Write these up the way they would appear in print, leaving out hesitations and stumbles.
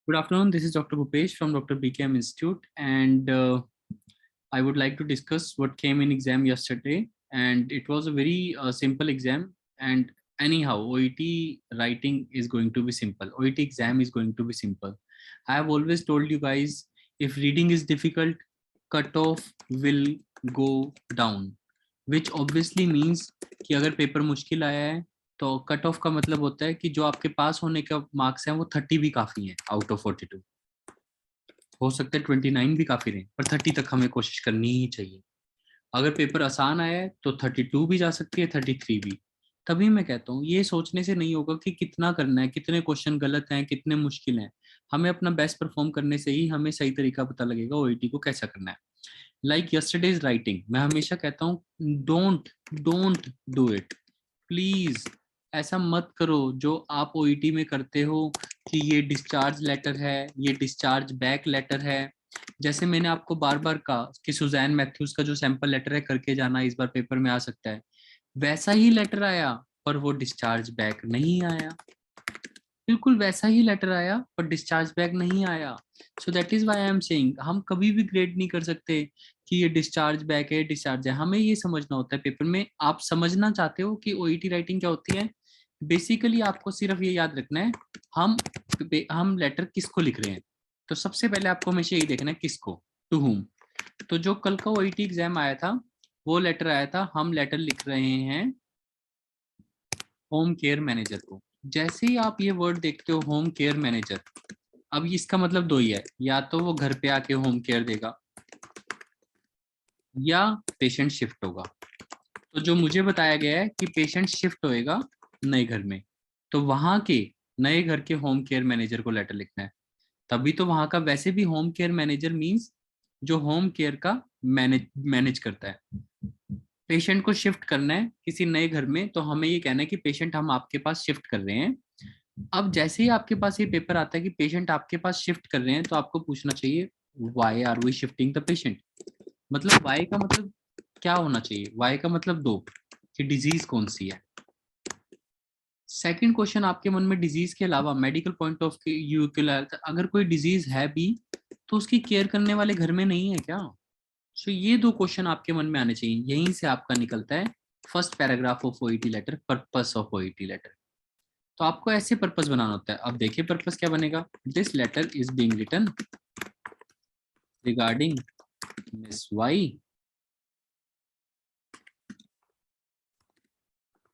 Good afternoon. This is Dr. Bhupesh from Dr. BKM Institute, and I would like to discuss what came in exam yesterday. And it was a very simple exam. And anyhow, OET writing is going to be simple. OET exam is going to be simple. I have always told you guys, if reading is difficult, cutoff will go down, which obviously means कि अगर paper मुश्किल आया है तो cut off का मतलब होता है कि जो आपके पास होने का मार्क्स है वो 30 भी काफी है आउट ऑफ 42। हो सकता है 29 भी काफी रहे, पर 30 तक हमें कोशिश करनी ही चाहिए। अगर पेपर आसान आया है तो 32 भी जा सकती है, 33 भी। तभी मैं कहता हूँ ये सोचने से नहीं होगा कि कितना करना है, कितने क्वेश्चन गलत हैं, कितने मुश्किल हैं। हमें अपना बेस्ट परफॉर्म करने से ही हमें सही तरीका पता लगेगा ओईटी को कैसा करना है। लाइक यस्टरडेज राइटिंग, मैं हमेशा कहता हूँ don't don't do it, please. ऐसा मत करो जो आप ओईटी में करते हो कि ये डिस्चार्ज लेटर है, ये डिस्चार्ज बैक लेटर है। जैसे मैंने आपको बार बार कहा कि सुजैन मैथ्यूज का जो सैंपल लेटर है करके जाना, इस बार पेपर में आ सकता है। वैसा ही लेटर आया पर वो डिस्चार्ज बैक नहीं आया। बिल्कुल वैसा ही लेटर आया पर डिस्चार्ज बैक नहीं आया। So that is why I am saying हम कभी भी ग्रेड नहीं कर सकते कि ये डिस्चार्ज बैक है, डिस्चार्ज है। हमें ये समझना होता है पेपर में। आप समझना चाहते हो कि ओईटी राइटिंग क्या होती है, बेसिकली आपको सिर्फ ये याद रखना है हम लेटर किसको लिख रहे हैं। तो सबसे पहले आपको हमेशा यही देखना है किसको, टू हुम। तो जो कल का ओईटी एग्जाम आया था वो लेटर आया था, हम लेटर लिख रहे हैं होम केयर मैनेजर को। जैसे ही आप ये वर्ड देखते हो होम केयर मैनेजर, अब इसका मतलब दो ही है, या तो वो घर पे आके होम केयर देगा या पेशेंट शिफ्ट होगा। तो जो मुझे बताया गया है कि पेशेंट शिफ्ट होएगा नए घर में, तो वहां के नए घर के होम केयर मैनेजर को लेटर लिखना है। तभी तो वहां का वैसे भी होम केयर मैनेजर मींस जो होम केयर का मैनेज करता है। पेशेंट को शिफ्ट करना है किसी नए घर में, तो हमें ये कहना है कि पेशेंट हम आपके पास शिफ्ट कर रहे हैं। अब जैसे ही आपके पास ये पेपर आता है कि पेशेंट आपके पास शिफ्ट कर रहे हैं, तो आपको पूछना चाहिए why are we shifting the patient. मतलब व्हाई का मतलब क्या होना चाहिए, व्हाई का मतलब दो कि डिजीज कौन सी है। सेकंड क्वेश्चन आपके मन में डिजीज के अलावा मेडिकल पॉइंट ऑफ व्यू के लिए अगर कोई डिजीज है भी तो उसकी केयर करने वाले घर में नहीं है क्या। सो ये दो क्वेश्चन आपके मन में आने चाहिए। यहीं से आपका निकलता है first paragraph of OET letter, purpose of OET letter. तो आपको ऐसे पर्पस बनाना होता है। अब देखिए पर्पस क्या बनेगा। This letter is being written regarding Miss Y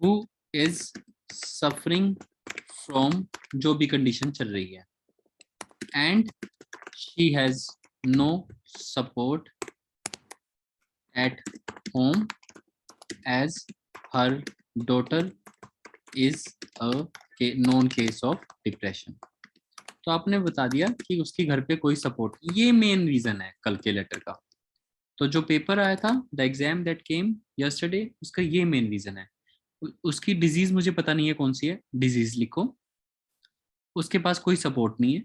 who is suffering from, जो भी कंडीशन चल रही है, and she has no support at home as her daughter is a known case of depression. तो आपने बता दिया कि उसके घर पे कोई सपोर्ट, ये मेन रीजन है कल के लेटर का। तो जो पेपर आया था the exam that came yesterday, उसका ये मेन रीजन है। उसकी डिजीज मुझे पता नहीं है कौन सी है, डिजीज लिखो। उसके पास कोई सपोर्ट नहीं है,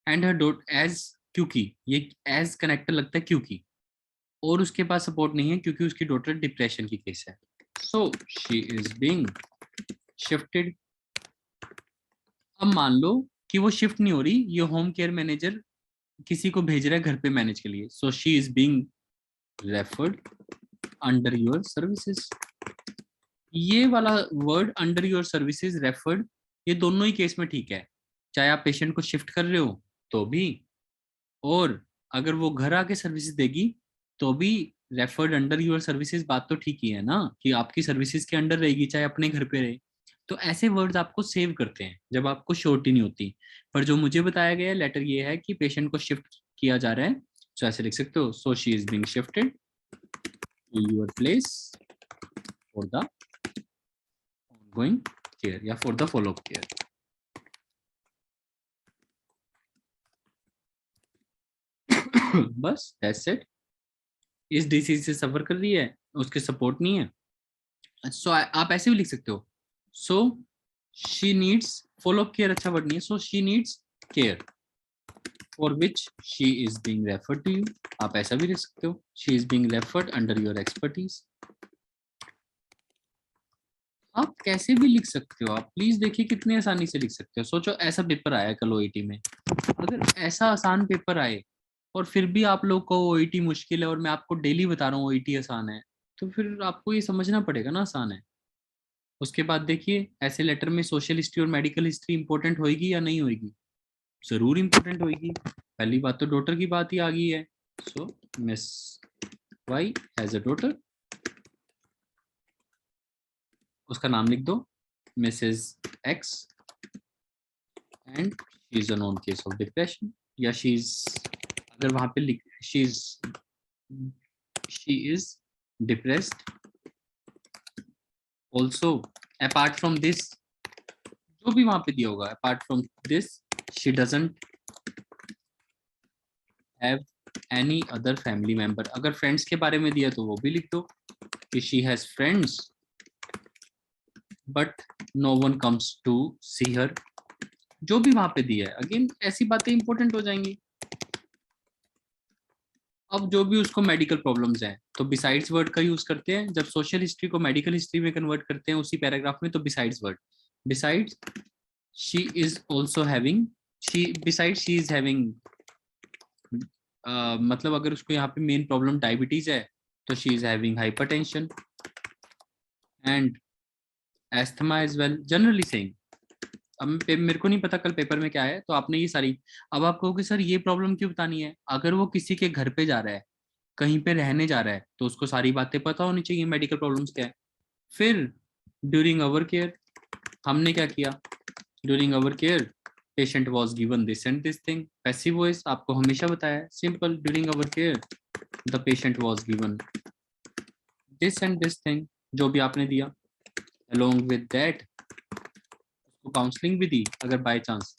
एंड हर डॉट एज, क्योंकि ये एज कनेक्टर लगता है क्योंकि, और उसके पास सपोर्ट नहीं है क्योंकि उसकी डॉटर डिप्रेशन की केस है। So she is being shifted. अब मान लो कि वो शिफ्ट नहीं हो रही, ये होम केयर मैनेजर किसी को भेज रहा है घर पे मैनेज के लिए। सो she is being referred under your services. ये वाला word under your services, referred, ये दोनों ही केस में ठीक है। चाहे आप पेशेंट को शिफ्ट कर रहे हो तो भी, और अगर वो घर आके सर्विसेज देगी तो भी रेफर्ड अंडर योर सर्विसेज। बात तो ठीक ही है ना कि आपकी सर्विसेज के अंडर रहेगी चाहे अपने घर पे रहे। तो ऐसे वर्ड्स आपको सेव करते हैं जब आपको श्योरिटी नहीं होती। पर जो मुझे बताया गया लेटर ये है कि पेशेंट को शिफ्ट किया जा रहा है, तो ऐसे लिख सकते हो so she is being shifted to your place for the ongoing care या for the follow up care. बस दैट्स इट। इस डिसीज से सफर कर रही है, उसके सपोर्ट नहीं है। सो आप ऐसे भी लिख सकते हो so she needs follow up care, अच्छा वर्ड नहीं है। So she needs care for which she is being referred to you. आप ऐसा भी लिख सकते हो she is being referred under your expertise. आप कैसे भी लिख सकते हो। आप प्लीज देखिए कितनी आसानी से लिख सकते हो। सोचो ऐसा पेपर आया कल ओईटी में, अगर ऐसा आसान पेपर आए और फिर भी आप लोग को ओईटी मुश्किल है और मैं आपको डेली बता रहा हूँ ओईटी आसान है, तो फिर आपको ये समझना पड़ेगा ना आसान है। उसके बाद देखिए ऐसे लेटर में सोशल हिस्ट्री और मेडिकल हिस्ट्री इंपॉर्टेंट होगी या नहीं होगी? जरूर इंपॉर्टेंट होगी। पहली बात तो डॉटर की बात ही आ गई है। So Miss Y has a daughter, उसका नाम लिख दो Mrs X, and she is a known case of depression, या शी इज, अगर वहां पे लिख she is depressed also, apart from this, जो भी वहां पे दिया होगा, apart from this she doesn't have any other family member. अगर फ्रेंड्स के बारे में दिया तो वो भी लिख दो कि she has friends but no one comes to see her. जो भी वहां पे दिया है, अगेन ऐसी बातें इंपॉर्टेंट हो जाएंगी। अब जो भी उसको मेडिकल प्रॉब्लम्स हैं तो बिसाइड्स वर्ड का यूज करते हैं। जब सोशल हिस्ट्री को मेडिकल हिस्ट्री में कन्वर्ट करते हैं उसी पैराग्राफ में, तो besides word, besides she is also having, she besides she is having, मतलब अगर उसको यहाँ पे मेन प्रॉब्लम डायबिटीज है तो she is having hypertension and asthma as well, generally saying. अब मेरे को नहीं पता कल पेपर में क्या है, तो आपने ये सारी, अब आप कहोगे सर ये प्रॉब्लम क्यों बतानी है? अगर वो किसी के घर पे जा रहा है, कहीं पे रहने जा रहा है, तो उसको सारी बातें पता होनी चाहिए मेडिकल प्रॉब्लम्स क्या है। फिर ड्यूरिंग अवर केयर हमने क्या किया? During our care patient was given this and this thing, passive voice आपको हमेशा बताया, simple, during our care the patient was given this and this thing, जो भी आपने दिया। अलोंग विद दैट उसको काउंसलिंग भी दी, अगर by chance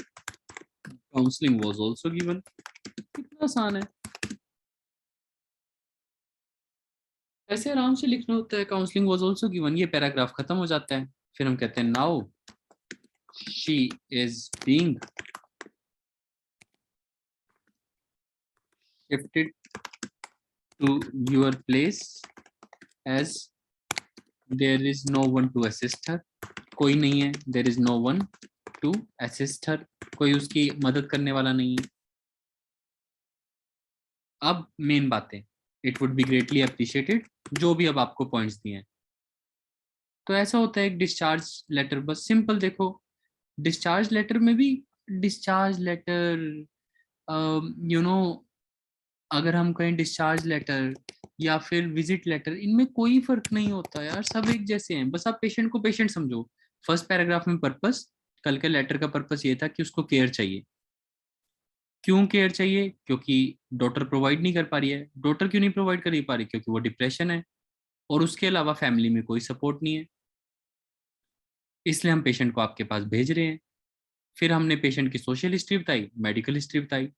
counselling was also given. कितना आसान है, ऐसे आराम से लिखना होता है। काउंसलिंग वाज आल्सो गिवन, ये पैराग्राफ खत्म हो जाता है। फिर हम कहते हैं now she is being shifted to your place as there is no one to assist her, कोई नहीं है, there is no one to assist her, कोई उसकी मदद करने वाला नहीं है। अब मेन बातें, it would be greatly appreciated, जो भी अब आपको पॉइंट्स दिए हैं। तो ऐसा होता है एक डिस्चार्ज लेटर, बस सिंपल देखो। डिस्चार्ज लेटर में भी, डिस्चार्ज लेटर, यू नो, अगर हम कहें डिस्चार्ज लेटर या फिर विजिट लेटर, इनमें कोई फर्क नहीं होता यार, सब एक जैसे हैं। बस आप पेशेंट को पेशेंट समझो। फर्स्ट पैराग्राफ में पर्पस, कल के लेटर का पर्पस ये था कि उसको केयर चाहिए। क्यों केयर चाहिए? क्योंकि डॉक्टर प्रोवाइड नहीं कर पा रही है। डॉक्टर क्यों नहीं प्रोवाइड कर पा रही? क्योंकि वो डिप्रेशन है और उसके अलावा फैमिली में कोई सपोर्ट नहीं है, इसलिए हम पेशेंट को आपके पास भेज रहे हैं। फिर हमने पेशेंट की सोशल हिस्ट्री बताई, मेडिकल हिस्ट्री बताई।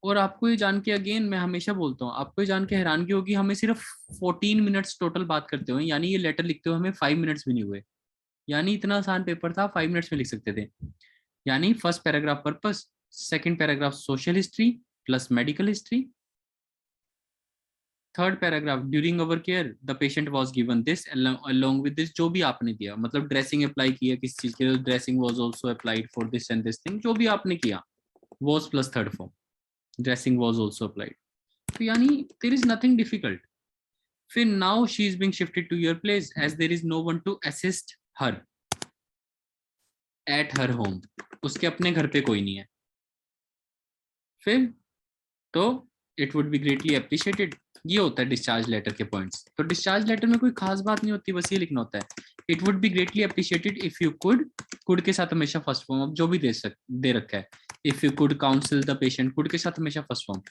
और आपको ये जान के, अगेन मैं हमेशा बोलता हूँ, आपको ये जान के हैरानगी होगी, हमें सिर्फ 14 मिनट्स टोटल बात करते हुए, यानी ये लेटर लिखते हुए हमें 5 मिनट्स भी नहीं हुए। यानी इतना आसान पेपर था, 5 मिनट्स में लिख सकते थे। यानी first paragraph purpose, second paragraph social history plus medical history, third paragraph during our care the patient was given this along with this, जो भी आपने दिया, मतलब ड्रेसिंग अप्लाई किया किस चीज के लिए, dressing was also applied for this and this thing, जो भी आपने किया, was plus third form, dressing was also applied. तो यानी देयर इज नथिंग डिफिकल्ट। फिर now she is being shifted to your place as there is no one to assist her at her home, उसके अपने घर पे कोई नहीं है। फिर तो it would be greatly appreciated, ये होता है डिस्चार्ज लेटर के पॉइंट्स। तो डिस्चार्ज लेटर में कोई खास बात नहीं होती, बस ये लिखना होता है it would be greatly appreciated if you could के साथ हमेशा फर्स्ट फॉर्म, अब जो भी दे रखा है। If you could council the patient, could के साथ हमेशा first form.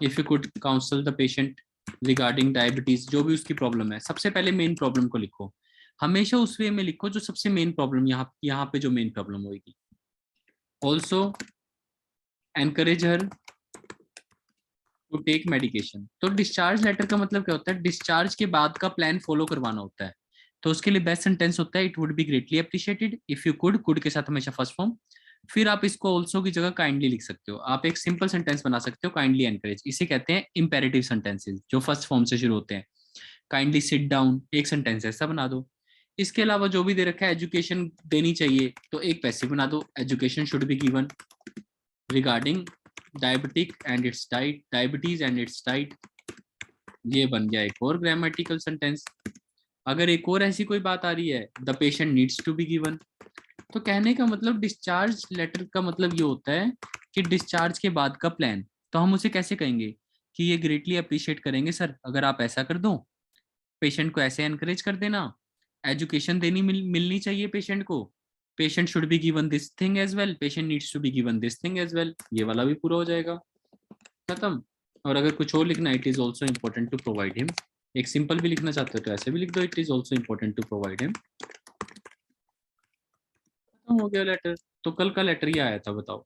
If you could council the patient regarding diabetes, जो भी उसकी प्रॉब्लम है, सबसे पहले मेन प्रॉब्लम को लिखो। हमेशा उस वे में लिखो जो सबसे मेन प्रॉब्लम, यहाँ पे जो मेन प्रॉब्लम होगी। Also encourage her to take medication. तो डिस्चार्ज लेटर का मतलब क्या होता है? डिस्चार्ज के बाद का प्लान फॉलो करवाना होता है। तो उसके लिए बेस्ट सेंटेंस होता है it would be greatly appreciated if you could के साथ हमेशा फर्स्ट फॉर्म। फिर आप इसको ऑल्सो की जगह काइंडली लिख सकते हो। आप एक सिंपल सेंटेंस बना सकते हो, काइंडली एनकरेज, इसे कहते हैं इंपेरेटिव सेंटेंसेस, जो फर्स्ट फॉर्म से शुरू होते हैं। काइंडली सिट डाउन, एक सेंटेंस ऐसा बना दो। इसके अलावा जो भी दे रखा है, एजुकेशन देनी चाहिए, तो एक पैसिव बना दो, education should be given. Regarding diabetic and it's diet, diabetes and it's diet. ये बन गया एक और ग्रामेटिकल सेंटेंस। अगर एक और ऐसी कोई बात आ रही है, the patient needs to be given, तो कहने का मतलब डिस्चार्ज लेटर का मतलब ये होता है कि डिस्चार्ज के बाद का प्लान। तो हम उसे कैसे कहेंगे कि ये ग्रेटली अप्रिशिएट करेंगे सर अगर आप ऐसा कर दो, पेशेंट को ऐसे एनकरेज कर देना, एजुकेशन देनी मिलनी चाहिए पेशेंट को, patient should be given this thing as well, patient needs to be given this thing as well. ये वाला भी पूरा हो जाएगा, खत्म। और अगर कुछ और लिखना, it is also important to provide him, एक सिंपल भी लिखना चाहते हो तो ऐसे भी लिख दो, it is also important to provide him. हो गया लेटर। तो कल का लेटर ही आया था, बताओ।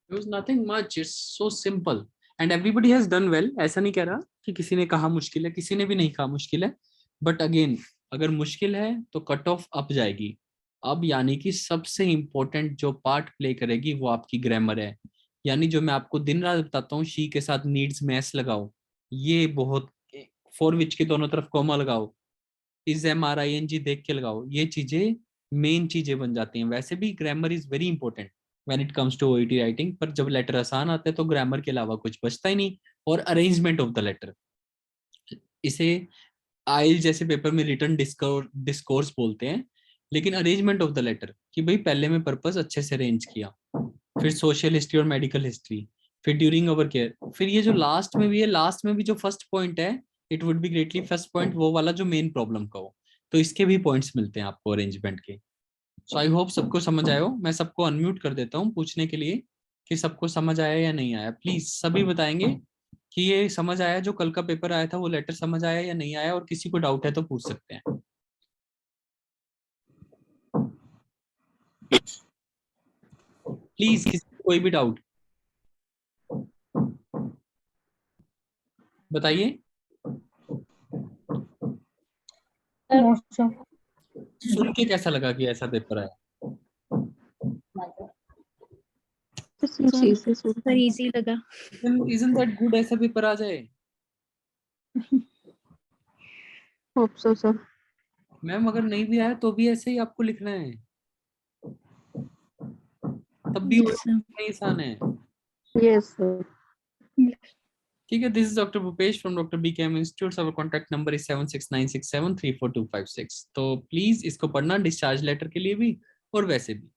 It was nothing much, it's so simple and everybody has done well। ऐसा नहीं कह रहा कि किसी ने कहा मुश्किल है, किसी ने भी नहीं कहा मुश्किल है, बट अगेन अगर मुश्किल है तो कट ऑफ अप जाएगी। अब यानी कि सबसे इंपॉर्टेंट जो पार्ट प्ले करेगी वो आपकी ग्रामर है। यानी जो मैं आपको दिन रात बताता हूँ, शी के साथ नीड्स में एस लगाओ, ये बहुत, फॉर विच के दोनों तरफ कॉमा लगाओ, is M R I N G देख के लगाओ, ये चीजें मेन चीजें बन जाती हैं। वैसे भी grammar is very important when it comes to OET writing, पर जब लेटर आसान आते हैं तो ग्रामर के अलावा कुछ बचता ही नहीं। और अरेंजमेंट ऑफ द लेटर, इसे आइल जैसे पेपर में रिटर्न डिस्कोर्स बोलते हैं, लेकिन अरेंजमेंट ऑफ द लेटर कि भाई पहले में पर्पस अच्छे से अरेंज किया, फिर सोशल हिस्ट्री और मेडिकल हिस्ट्री, फिर ड्यूरिंग अवर केयर, फिर ये जो लास्ट में भी है, लास्ट में भी जो फर्स्ट पॉइंट है, it would be greatly first point वो वाला जो मेन प्रॉब्लम का हो, तो इसके भी पॉइंट्स मिलते हैं आपको अरेंजमेंट के। सो आई होप सबको समझ आया हो। मैं सबको अनम्यूट कर देता हूँ पूछने के लिए कि सबको समझ आया या नहीं आया। प्लीज सभी बताएंगे कि ये समझ आया, जो कल का पेपर आया था वो लेटर समझ आया या नहीं आया, और किसी को डाउट है तो पूछ सकते हैं। प्लीज किसी को कोई भी डाउट बताइए। सुन के कैसा लगा कि ऐसा पेपर आया? पर इजी लगा। Isn't that good ऐसा पेपर आ जाए? Hope so sir. मैम अगर नहीं भी आया तो भी ऐसे ही आपको लिखना है, तब भी नहीं आसान है। Yes sir. ठीक है, this is doctor Bhupesh from doctor BKM institute, our contact number is 7696734256। तो प्लीज इसको पढ़ना डिस्चार्ज लेटर के लिए भी और वैसे भी।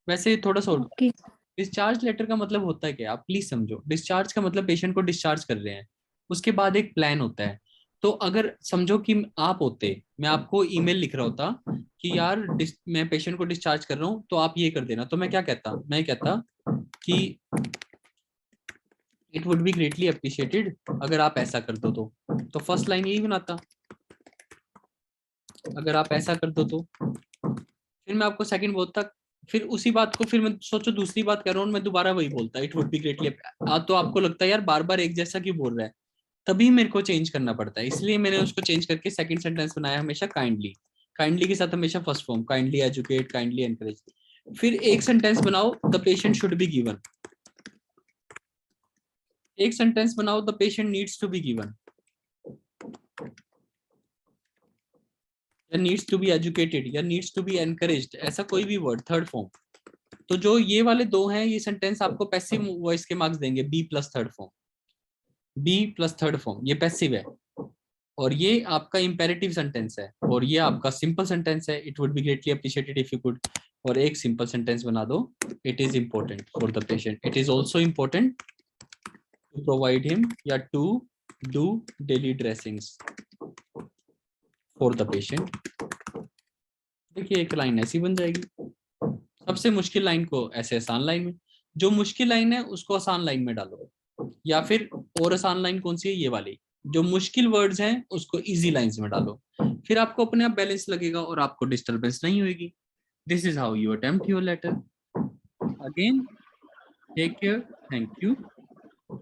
वैसे थोड़ा सा डिस्चार्ज लेटर का मतलब होता है क्या, आप प्लीज समझो। डिस्चार्ज का मतलब पेशेंट को डिस्चार्ज कर रहे हैं, उसके बाद एक प्लान होता है। तो अगर समझो कि आप होते, मैं आपको ईमेल लिख रहा होता कि यार मैं पेशेंट को डिस्चार्ज कर रहा हूँ तो आप ये कर देना, तो मैं क्या कहता, मैं कहता कि it would be greatly appreciated अगर आप ऐसा कर दो तो फर्स्ट लाइन यही बनाता, अगर आप ऐसा कर दो तो। फिर मैं आपको सेकंड बोलता, फिर उसी बात को फिर मैं सोचो दूसरी बात कर रहा हूँ, मैं दोबारा वही बोलता, इट वुड बी ग्रेटली। तो आपको लगता है यार बार बार एक जैसा क्यों बोल रहा है, तभी मेरे को चेंज करना पड़ता है, इसलिए मैंने उसको चेंज करके सेकंड सेंटेंस बनाया हमेशा काइंडली। काइंडली के साथ हमेशा first form, kindly educate, kindly encourage. फिर एक सेंटेंस बनाओ, the patient should be given. एक सेंटेंस बनाओ, the patient needs to be given, या नीड्स टू बी एजुकेटेड, या नीड्स टू बी एनकरेज्ड, ऐसा कोई भी वर्ड थर्ड फॉर्म। तो जो ये वाले दो हैं, ये सेंटेंस आपको पैसिव वॉइस के मार्क्स देंगे, B plus third form, B plus third form, ये पैसिव है। और ये आपका इंपेरेटिव सेंटेंस है, और ये आपका सिंपल सेंटेंस है, it would be greatly appreciated if you could. और एक सिंपल सेंटेंस बना दो, it is important for the patient, it is also important to provide him या to do daily dressings for the patient. देखिए एक line ऐसी बन जाएगी। सबसे मुश्किल लाइन को ऐसे आसान लाइन में, जो मुश्किल लाइन है उसको आसान लाइन में डालो, या फिर और आसान लाइन कौन सी है, ये वाली। जो मुश्किल वर्ड्स हैं उसको इजी लाइंस में डालो, फिर आपको अपने आप बैलेंस लगेगा और आपको डिस्टरबेंस नहीं होगी। This is how you attempt your letter. Again take care, thank you.